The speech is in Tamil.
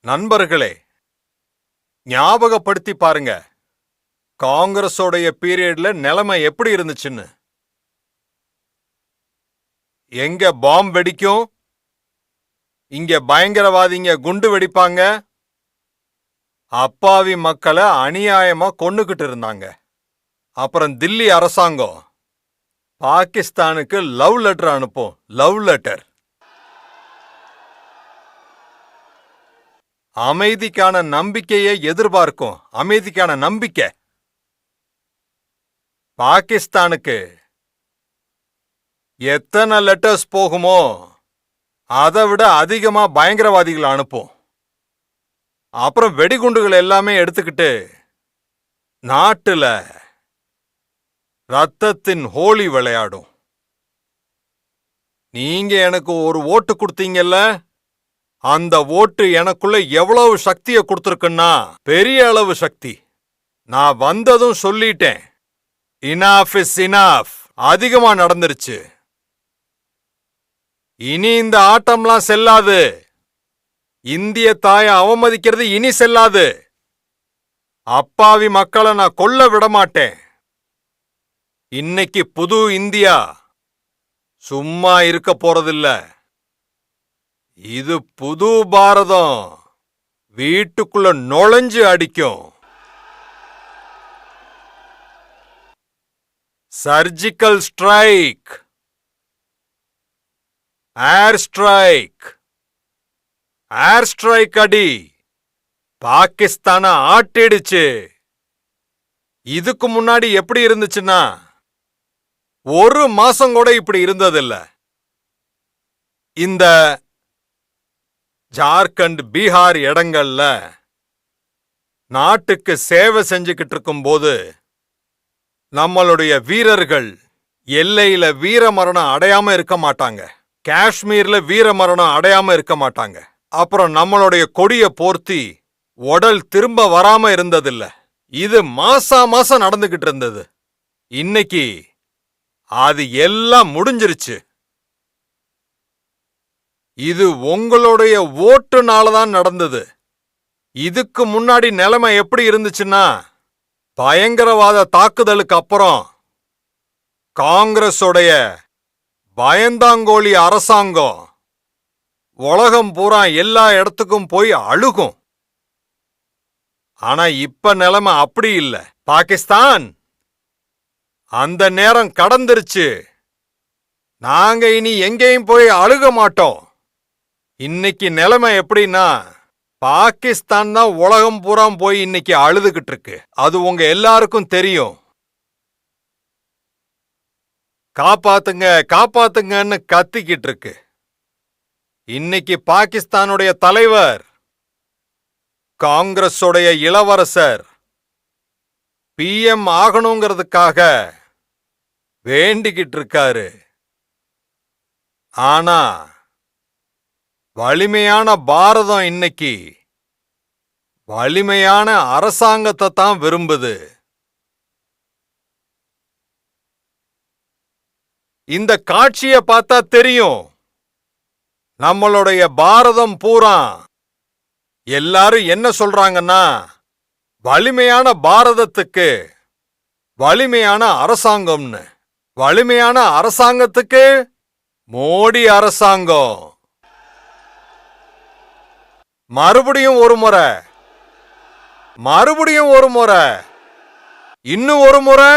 நண்பர்களே, ஞாபகப்படுத்தி பாருங்க, காங்கிரஸோடைய பீரியட்ல நிலைமை எப்படி இருந்துச்சுன்னு. எங்க பாம் வெடிக்கும், இங்க பயங்கரவாதிங்க குண்டு வெடிப்பாங்க, அப்பாவி மக்களை அநியாயமா கொன்னுகிட்டு இருந்தாங்க. அப்புறம் தில்லி அரசாங்கம் பாகிஸ்தானுக்கு லவ் லெட்டர் அனுப்பும். Love letter. அமைதிக்கான நம்பிக்கையை எதிர்பார்க்கும். அமைதிக்கான நம்பிக்கை. பாகிஸ்தானுக்கு எத்தனை லெட்டர்ஸ் போகுமோ அதை விட அதிகமா பயங்கரவாதிகள் அனுப்பும். அப்புறம் வெடிகுண்டுகள் எல்லாமே எடுத்துக்கிட்டு நாட்டுல ரத்தத்தின் ஹோலி விளையாடும். நீங்க எனக்கு ஒரு ஓட்டு கொடுத்தீங்கல்ல, அந்த ஓட்டு எனக்குள்ள எவ்வளவு சக்தியை கொடுத்துருக்குன்னா பெரிய அளவு சக்தி. நான் வந்ததும் சொல்லிட்டேன், இனாஃப் இஸ் இனாஃப். அதிகமா நடந்துருச்சு. இனி இந்த ஆட்டம்லாம் செல்லாது. இந்திய தாயை அவமதிக்கிறது இனி செல்லாது. அப்பாவி மக்களை நான் கொல்ல விடமாட்டேன். இன்னைக்கு புது இந்தியா சும்மா இருக்க போறதில்ல. இது புது பாரதம் வீட்டுக்குள்ள நுழைஞ்சு அடிக்கும். சர்ஜிக்கல் ஸ்ட்ரைக், ஏர் ஸ்ட்ரைக், ஏர் ஸ்ட்ரைக் அடி பாகிஸ்தான ஆட்டிடுச்சு. இதுக்கு முன்னாடி எப்படி இருந்துச்சுன்னா, ஒரு மாசம் கூட இப்படி இருந்ததில்ல. இந்த ஜார்க்கண்ட், பீகார் இடங்கள்ல நாட்டுக்கு சேவை செஞ்சுக்கிட்டு இருக்கும்போது நம்மளுடைய வீரர்கள் எல்லையில வீரமரணம் அடையாம இருக்க மாட்டாங்க. காஷ்மீர்ல வீரமரணம் அடையாம இருக்க மாட்டாங்க. அப்புறம் நம்மளுடைய கொடிய போர்த்தி உடல் திரும்ப வராம இருந்ததில்ல. இது மாசம் நடந்துகிட்டு இருந்தது. இன்னைக்கு அது எல்லாம் முடிஞ்சிருச்சு. இது உங்களுடைய ஓட்டுனாலதான் நடந்தது. இதுக்கு முன்னாடி நிலைமை எப்படி இருந்துச்சுன்னா, பயங்கரவாத தாக்குதலுக்கு அப்புறம் காங்கிரஸோடைய பயந்தாங்கோலி அரசாங்கம் உலகம் பூரா எல்லா இடத்துக்கும் போய் அழுகும். ஆனா இப்ப நிலைமை அப்படி இல்ல. பாகிஸ்தான் அந்த நேரம் கடந்துருச்சு. நாங்க இனி எங்கேயும் போய் அழுக மாட்டோம். இன்னைக்கு நிலைமை எப்படின்னா, பாகிஸ்தான் தான் உலகம் பூரா போய் இன்னைக்கு அழுதுகிட்டு இருக்கு. அது உங்க எல்லாருக்கும் தெரியும். காப்பாத்துங்க காப்பாத்துங்கன்னு கத்திக்கிட்டு இருக்கு. இன்னைக்கு பாகிஸ்தானுடைய தலைவர் காங்கிரஸோடைய இளவரசர் PM ஆகணுங்கிறதுக்காக வேண்டிக்கிட்டு இருக்காரு. ஆனா வலிமையான பாரதம் இன்னைக்கு வலிமையான அரசாங்கத்தை தான் விரும்புது. இந்த காட்சியை பார்த்தா தெரியும், நம்மளுடைய பாரதம் பூரா எல்லாரும் என்ன சொல்றாங்கன்னா, வலிமையான பாரதத்துக்கு வலிமையான அரசாங்கம்னு. வலிமையான அரசாங்கத்துக்கு மோடி அரசாங்கம். மறுபடியும் ஒரு முறை, மறுபடியும் ஒரு முறை, இன்னும் ஒரு முறை.